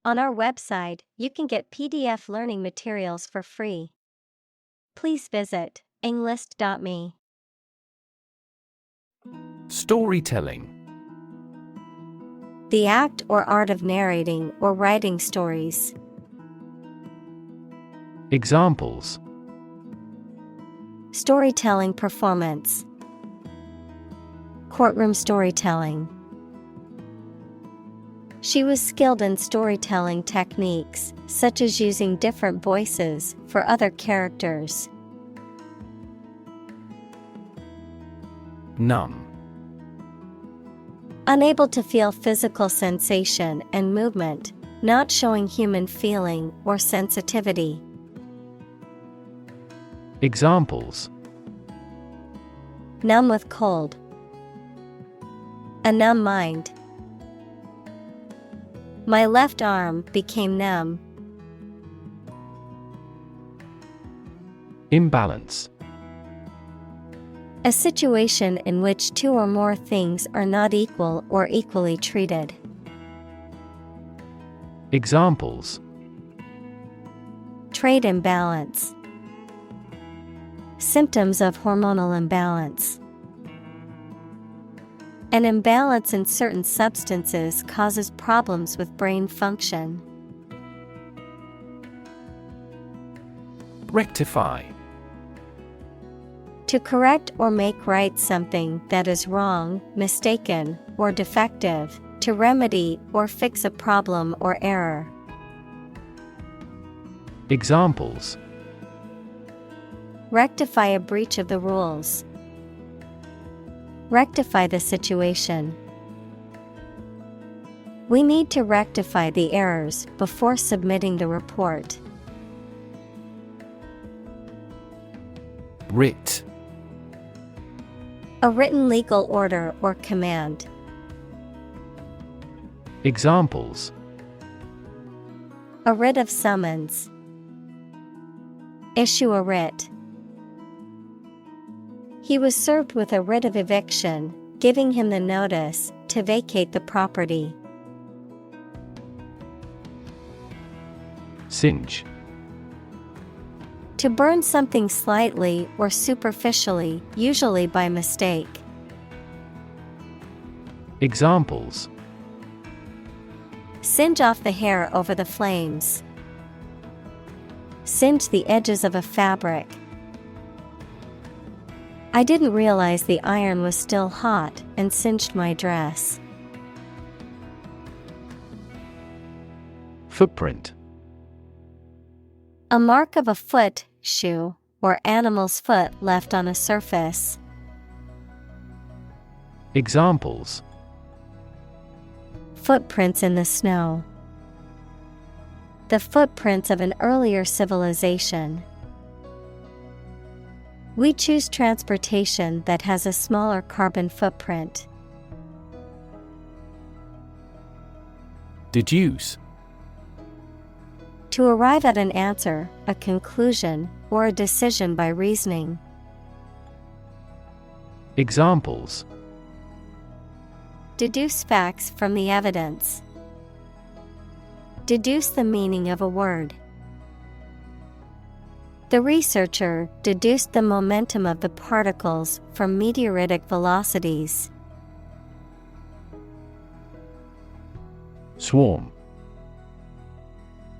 On our website, you can get PDF learning materials for free. Please visit englist.me. Storytelling. The act or art of narrating or writing stories. Examples: Storytelling performance. Courtroom storytelling. She was skilled in storytelling techniques, such as using different voices for other characters. Numb. Unable to feel physical sensation and movement, not showing human feeling or sensitivity. Examples: Numb with cold. A numb mind. My left arm became numb. Imbalance. A situation in which two or more things are not equal or equally treated. Examples: Trade imbalance. Symptoms of hormonal imbalance. An imbalance in certain substances causes problems with brain function. Rectify. To correct or make right something that is wrong, mistaken, or defective, to remedy or fix a problem or error. Examples: Rectify a breach of the rules. Rectify the situation. We need to rectify the errors before submitting the report. Writ. A written legal order or command. Examples: A writ of summons. Issue a writ. He was served with a writ of eviction, giving him the notice to vacate the property. Singe. To burn something slightly or superficially, usually by mistake. Examples: Singe off the hair over the flames. Singe the edges of a fabric. I didn't realize the iron was still hot and singed my dress. Footprint. A mark of a foot, shoe, or animal's foot left on a surface. Examples: Footprints in the snow. The footprints of an earlier civilization. We choose transportation that has a smaller carbon footprint. Deduce. To arrive at an answer, a conclusion, or a decision by reasoning. Examples: Deduce facts from the evidence. Deduce the meaning of a word. The researcher deduced the momentum of the particles from meteoritic velocities. Swarm.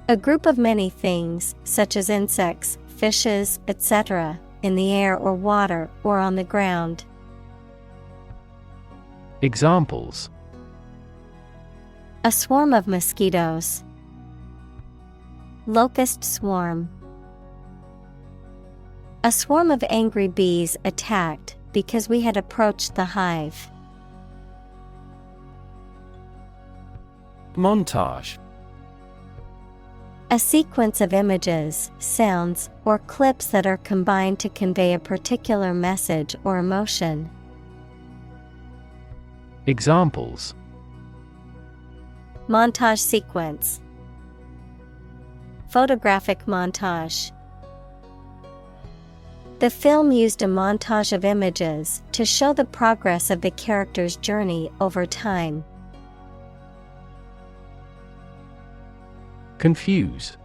A group of many things, such as insects, fishes, etc., in the air or water or on the ground. Examples: A swarm of mosquitoes. Locust swarm. A swarm of angry bees attacked because we had approached the hive. Montage. A sequence of images, sounds, or clips that are combined to convey a particular message or emotion. Examples: Montage sequence. Photographic montage. The film used a montage of images to show the progress of the character's journey over time. Confuse.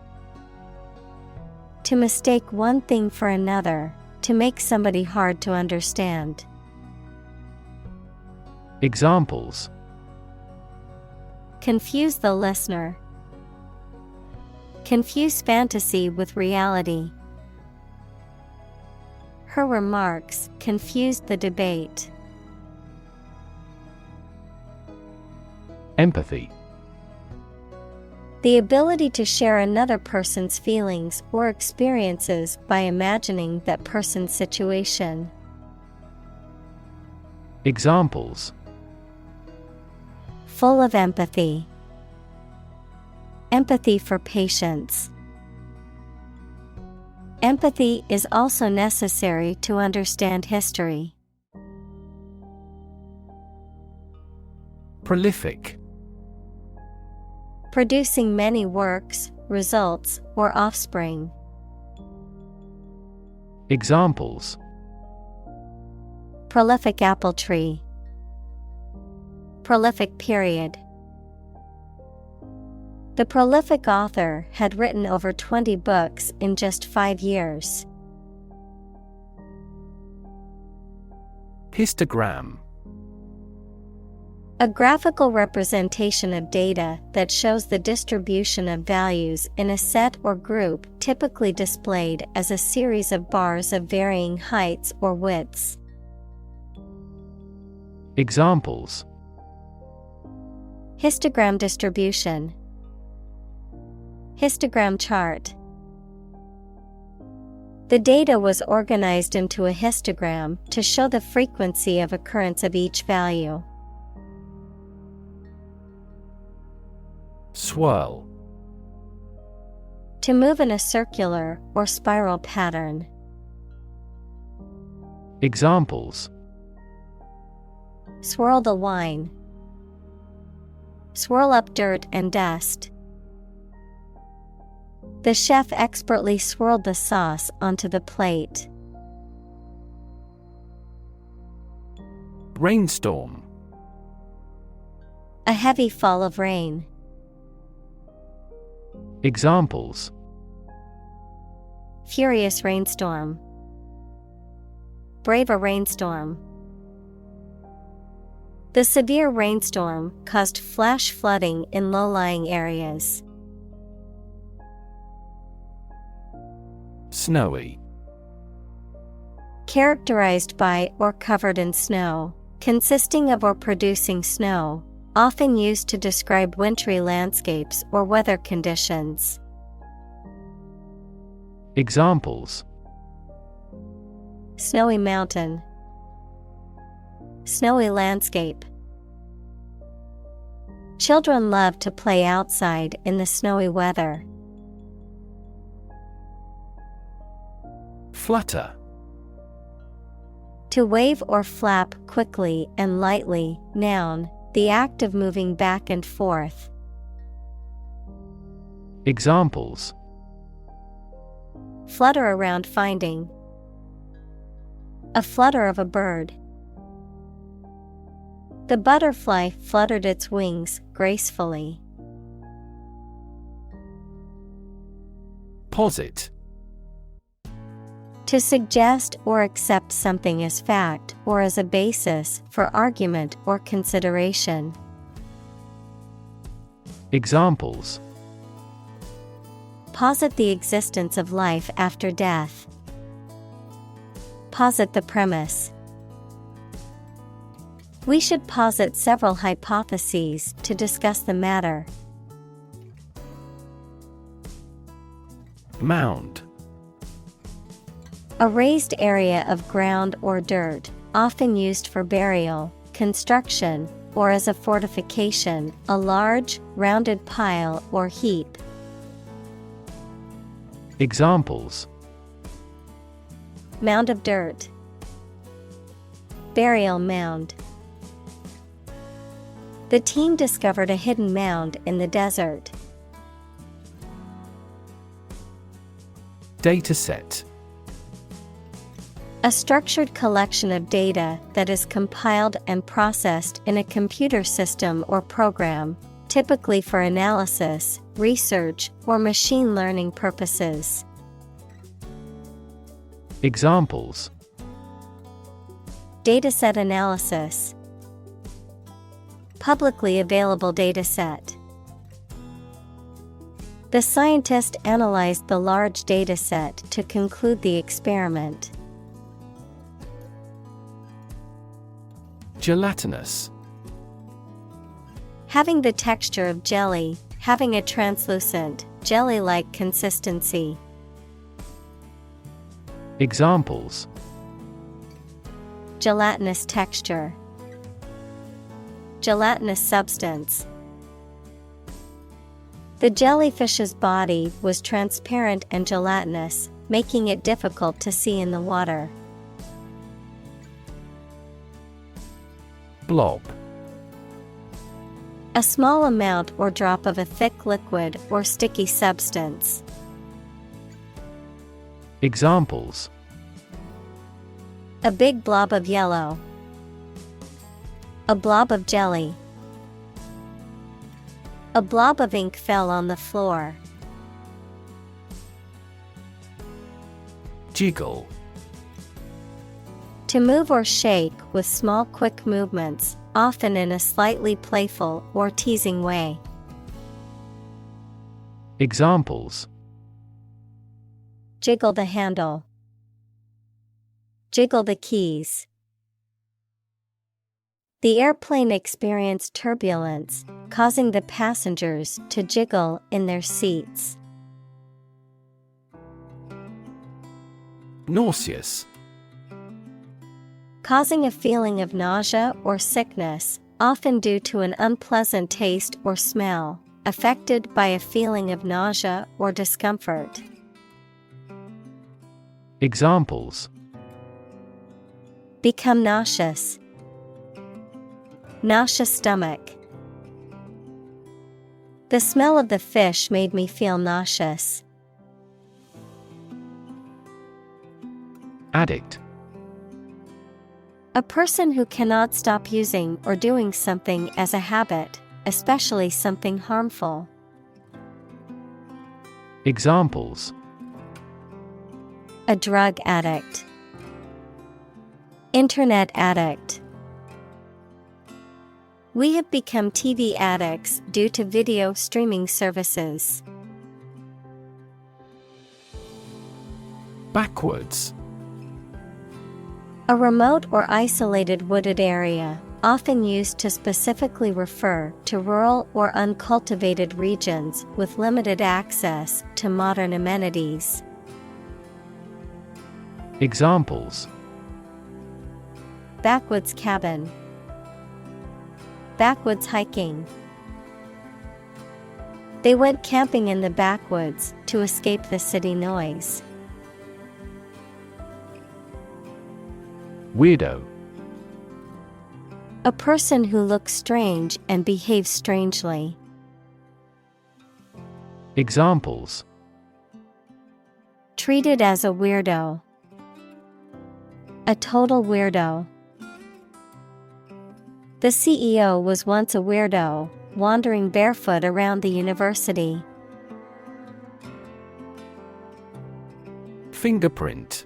To mistake one thing for another, to make somebody hard to understand. Examples. Confuse the listener. Confuse fantasy with reality. Her remarks confused the debate. Empathy. The ability to share another person's feelings or experiences by imagining that person's situation. Examples. Full of empathy. Empathy for patients. Empathy is also necessary to understand history. Prolific. Producing many works, results, or offspring. Examples. Prolific apple tree. Prolific period. The prolific author had written over 20 books in just 5 years. Histogram. A graphical representation of data that shows the distribution of values in a set or group, typically displayed as a series of bars of varying heights or widths. Examples. Histogram distribution. Histogram chart. The data was organized into a histogram to show the frequency of occurrence of each value. Swirl. To move in a circular or spiral pattern. Examples. Swirl the wine. Swirl up dirt and dust. The chef expertly swirled the sauce onto the plate. Rainstorm. A heavy fall of rain. Examples. Furious rainstorm. Brave a rainstorm. The severe rainstorm caused flash flooding in low-lying areas. Snowy. Characterized by or covered in snow, consisting of or producing snow, often used to describe wintry landscapes or weather conditions. Examples. Snowy mountain. Snowy landscape. Children love to play outside in the snowy weather. Flutter. To wave or flap quickly and lightly, noun, the act of moving back and forth. Examples. Flutter around finding. A flutter of a bird. The butterfly fluttered its wings gracefully. Posit. To suggest or accept something as fact or as a basis for argument or consideration. Examples. Posit the existence of life after death. Posit the premise. We should posit several hypotheses to discuss the matter. Mound. A raised area of ground or dirt, often used for burial, construction, or as a fortification, a large, rounded pile or heap. Examples. Mound of dirt. Burial mound. The team discovered a hidden mound in the desert. Dataset. A structured collection of data that is compiled and processed in a computer system or program, typically for analysis, research, or machine learning purposes. Examples: Dataset analysis. Publicly available dataset. The scientist analyzed the large dataset to conclude the experiment. Gelatinous. Having the texture of jelly, having a translucent, jelly-like consistency. Examples: Gelatinous texture. Gelatinous substance. The jellyfish's body was transparent and gelatinous, making it difficult to see in the water. Blob. A small amount or drop of a thick liquid or sticky substance. Examples: A big blob of yellow. A blob of jelly. A blob of ink fell on the floor. Jiggle. To move or shake with small quick movements, often in a slightly playful or teasing way. Examples: Jiggle the handle. Jiggle the keys. The airplane experienced turbulence, causing the passengers to jiggle in their seats. Nauseous. Causing a feeling of nausea or sickness, often due to an unpleasant taste or smell, affected by a feeling of nausea or discomfort. Examples: Become nauseous. Nauseous stomach. The smell of the fish made me feel nauseous. Addict. A person who cannot stop using or doing something as a habit, especially something harmful. Examples: A drug addict. Internet addict. We have become TV addicts due to video streaming services. Backwards. A remote or isolated wooded area, often used to specifically refer to rural or uncultivated regions with limited access to modern amenities. Examples: Backwoods cabin. Backwoods hiking. They went camping in the backwoods to escape the city noise. Weirdo. A person who looks strange and behaves strangely. Examples: Treated as a weirdo. A total weirdo. The CEO was once a weirdo, wandering barefoot around the university. Fingerprint.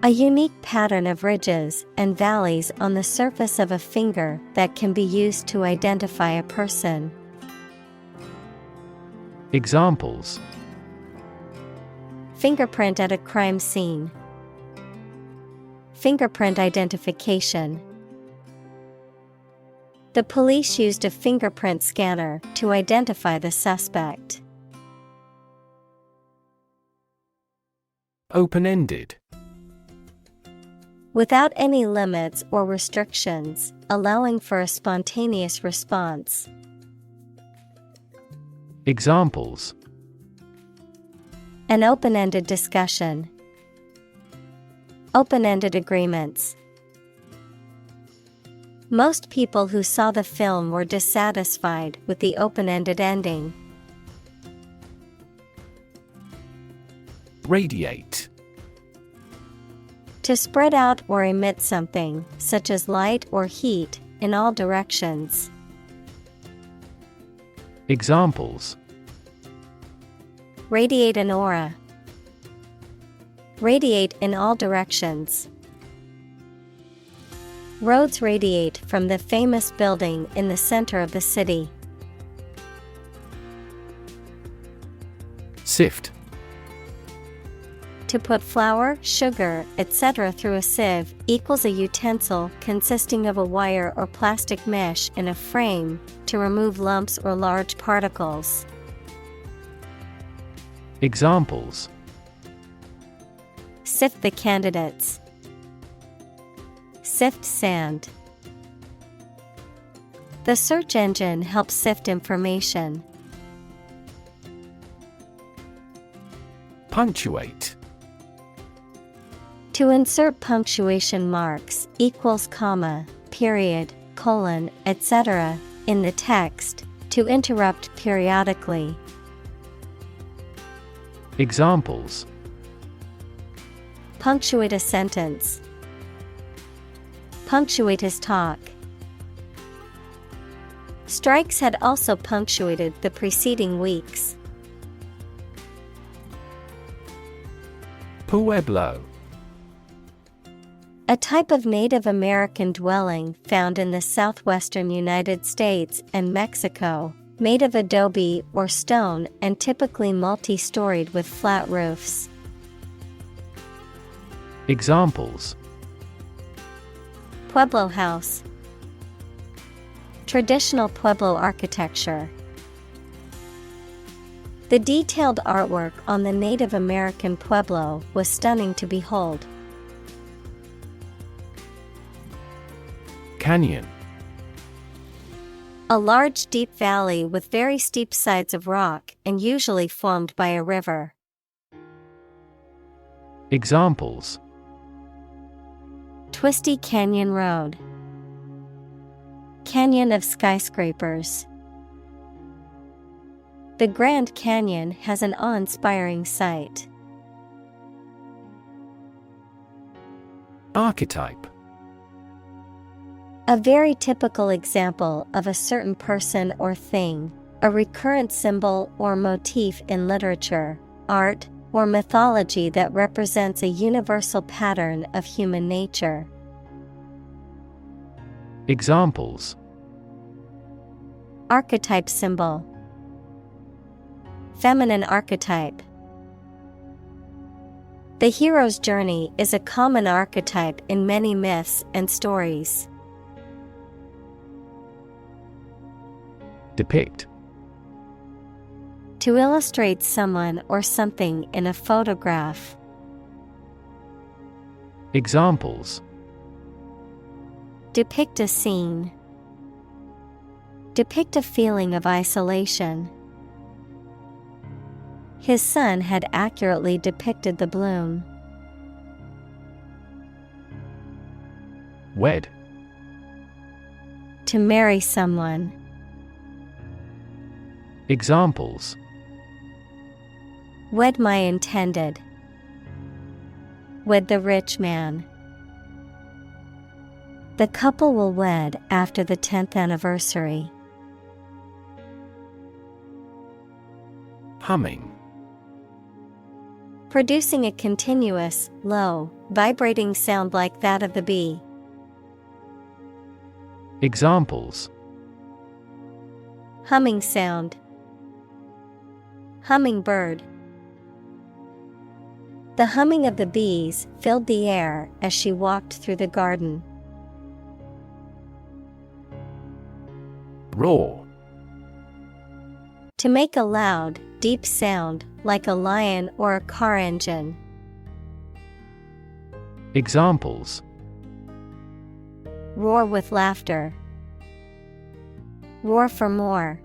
A unique pattern of ridges and valleys on the surface of a finger that can be used to identify a person. Examples: Fingerprint at a crime scene. Fingerprint identification. The police used a fingerprint scanner to identify the suspect. Open-ended. Without any limits or restrictions, allowing for a spontaneous response. Examples: An open-ended discussion. Open-ended agreements. Most people who saw the film were dissatisfied with the open-ended ending. Radiate. To spread out or emit something, such as light or heat, in all directions. Examples: radiate an aura, radiate in all directions. Roads radiate from the famous building in the center of the city. Sift. To put flour, sugar, etc. through a sieve equals a utensil consisting of a wire or plastic mesh in a frame to remove lumps or large particles. Examples: sift the candidates, sift sand. The search engine helps sift information. Punctuate. To insert punctuation marks equals comma, period, colon, etc. in the text, to interrupt periodically. Examples: punctuate a sentence, punctuate his talk. Strikes had also punctuated the preceding weeks. Pueblo. A type of Native American dwelling found in the southwestern United States and Mexico, made of adobe or stone and typically multi-storied with flat roofs. Examples: pueblo house, traditional Pueblo architecture. The detailed artwork on the Native American pueblo was stunning to behold. Canyon. A large deep valley with very steep sides of rock and usually formed by a river. Examples: twisty canyon road, canyon of skyscrapers. The Grand Canyon has an awe-inspiring sight. Archetype. A very typical example of a certain person or thing, a recurrent symbol or motif in literature, art, or mythology that represents a universal pattern of human nature. Examples: archetype symbol, feminine archetype. The hero's journey is a common archetype in many myths and stories. Depict. To illustrate someone or something in a photograph. Examples: depict a scene, depict a feeling of isolation. His son had accurately depicted the bloom. Wed. To marry someone. Examples: wed my intended, wed the rich man. The couple will wed after the 10th anniversary. Humming. Producing a continuous, low, vibrating sound like that of the bee. Examples: humming sound, hummingbird. The humming of the bees filled the air as she walked through the garden. Roar. To make a loud, deep sound, like a lion or a car engine. Examples: roar with laughter, roar for more.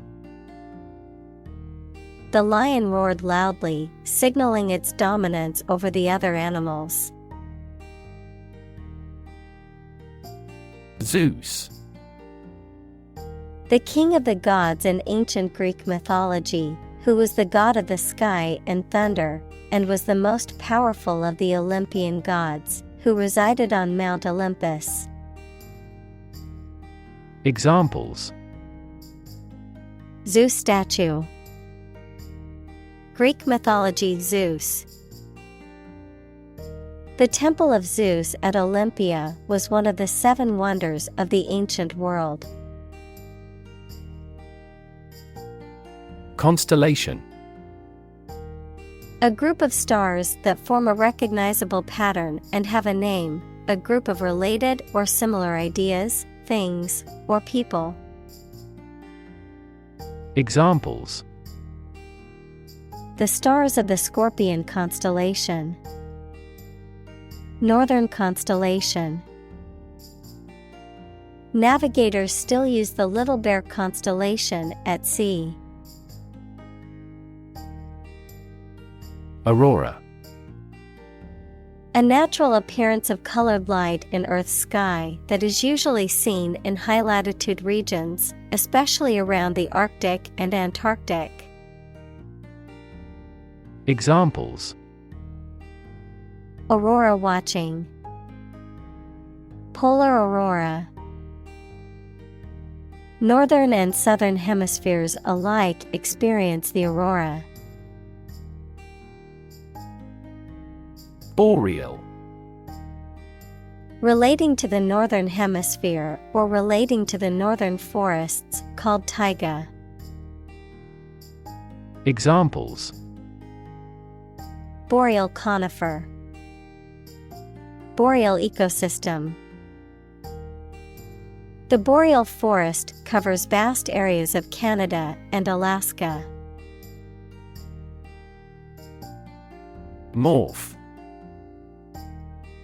The lion roared loudly, signaling its dominance over the other animals. Zeus. The king of the gods in ancient Greek mythology, who was the god of the sky and thunder, and was the most powerful of the Olympian gods, who resided on Mount Olympus. Examples: Zeus statue. Greek mythology Zeus. The Temple of Zeus at Olympia was one of the 7 wonders of the ancient world. Constellation. A group of stars that form a recognizable pattern and have a name, a group of related or similar ideas, things, or people. Examples: The stars of the Scorpion constellation. Northern constellation. Navigators still use the Little Bear constellation at sea. Aurora. A natural appearance of colored light in Earth's sky that is usually seen in high-latitude regions, especially around the Arctic and Antarctic. Examples: Aurora watching. Polar aurora. Northern and southern hemispheres alike experience the aurora. Boreal. Relating to the northern hemisphere or relating to the northern forests, called taiga. Examples: Boreal conifer. Boreal ecosystem. The boreal forest covers vast areas of Canada and Alaska. Morph.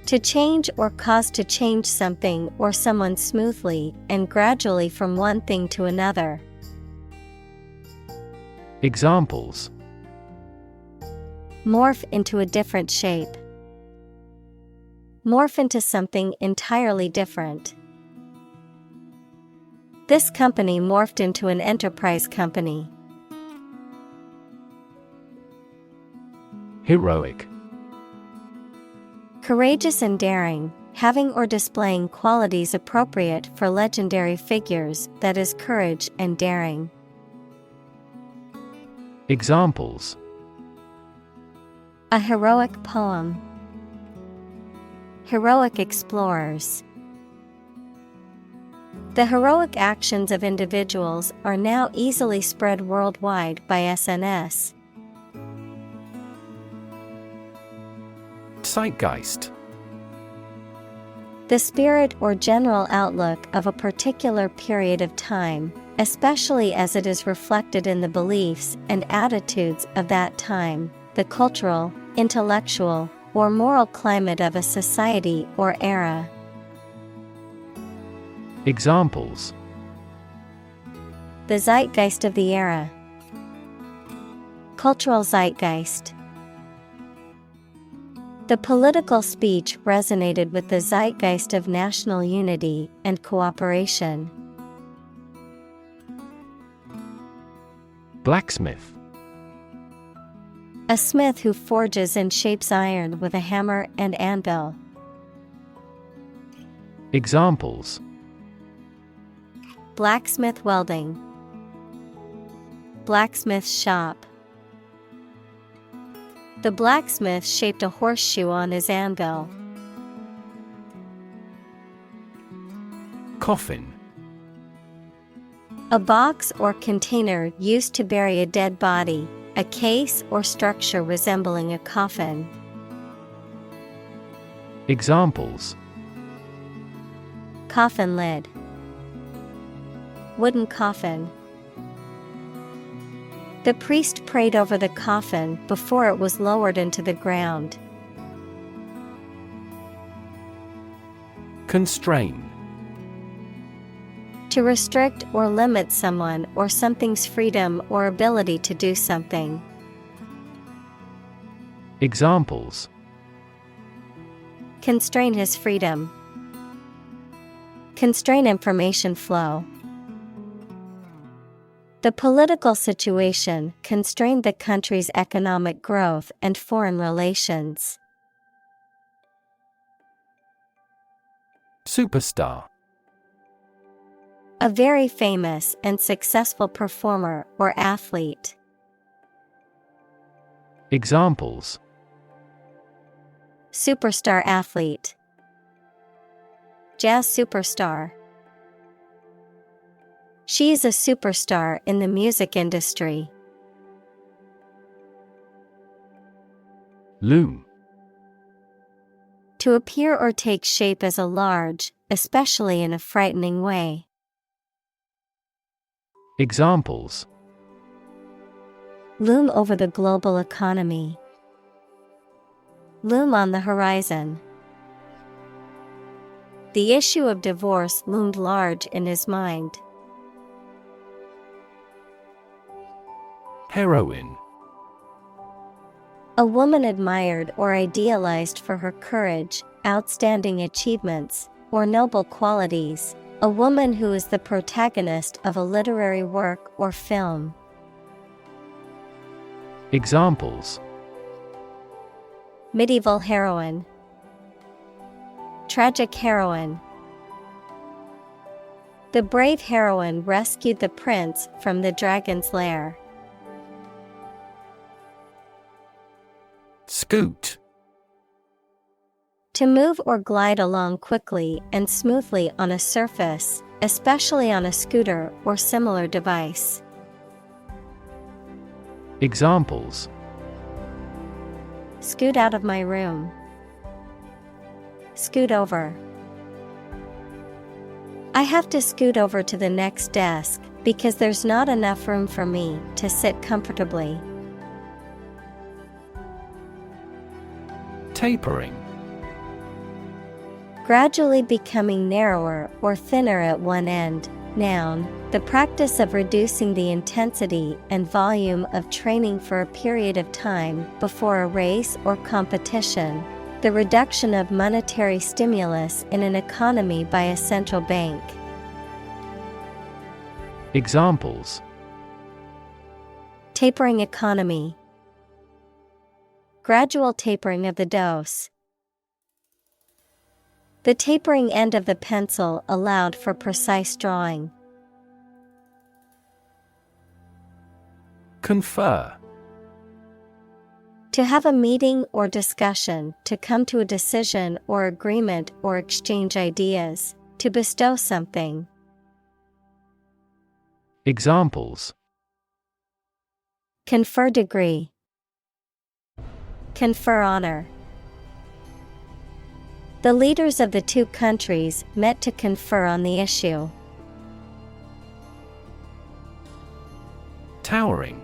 To change or cause to change something or someone smoothly and gradually from one thing to another. Examples: Morph into a different shape. Morph into something entirely different. This company morphed into an enterprise company. Heroic. Courageous and daring, having or displaying qualities appropriate for legendary figures, that is, courage and daring. Examples: A heroic poem. Heroic explorers. The heroic actions of individuals are now easily spread worldwide by SNS. Zeitgeist. The spirit or general outlook of a particular period of time, especially as it is reflected in the beliefs and attitudes of that time, the cultural, intellectual, or moral climate of a society or era. Examples: The zeitgeist of the era. Cultural zeitgeist. The political speech resonated with the zeitgeist of national unity and cooperation. Blacksmith. A smith who forges and shapes iron with a hammer and anvil. Examples: Blacksmith welding. Blacksmith shop. The blacksmith shaped a horseshoe on his anvil. Coffin. A box or container used to bury a dead body, a case or structure resembling a coffin. Examples: Coffin lid. Wooden coffin. The priest prayed over the coffin before it was lowered into the ground. Constrain. To restrict or limit someone or something's freedom or ability to do something. Examples: Constrain his freedom. Constrain information flow. The political situation constrained the country's economic growth and foreign relations. Superstar. A very famous and successful performer or athlete. Examples: Superstar athlete. Jazz superstar. She is a superstar in the music industry. Loom. To appear or take shape as a large, especially in a frightening way. Examples: Loom over the global economy. Loom on the horizon. The issue of divorce loomed large in his mind. Heroine. A woman admired or idealized for her courage, outstanding achievements, or noble qualities. A woman who is the protagonist of a literary work or film. Examples: Medieval heroine. Tragic heroine. The brave heroine rescued the prince from the dragon's lair. Scoot. To move or glide along quickly and smoothly on a surface, especially on a scooter or similar device. Examples: Scoot out of my room. Scoot over. I have to scoot over to the next desk because there's not enough room for me to sit comfortably. Tapering. Gradually becoming narrower or thinner at one end. Noun, the practice of reducing the intensity and volume of training for a period of time before a race or competition. The reduction of monetary stimulus in an economy by a central bank. Examples: Tapering economy. Gradual tapering of the dose. The tapering end of the pencil allowed for precise drawing. Confer. To have a meeting or discussion, to come to a decision or agreement or exchange ideas, to bestow something. Examples: Confer degree. Confer honor. The leaders of the two countries met to confer on the issue. Towering.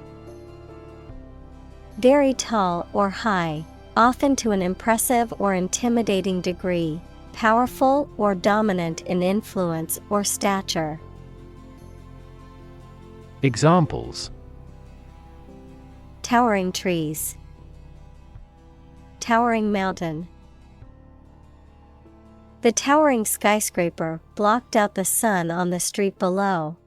Very tall or high, often to an impressive or intimidating degree, powerful or dominant in influence or stature. Examples: Towering trees. Towering mountain. The towering skyscraper blocked out the sun on the street below.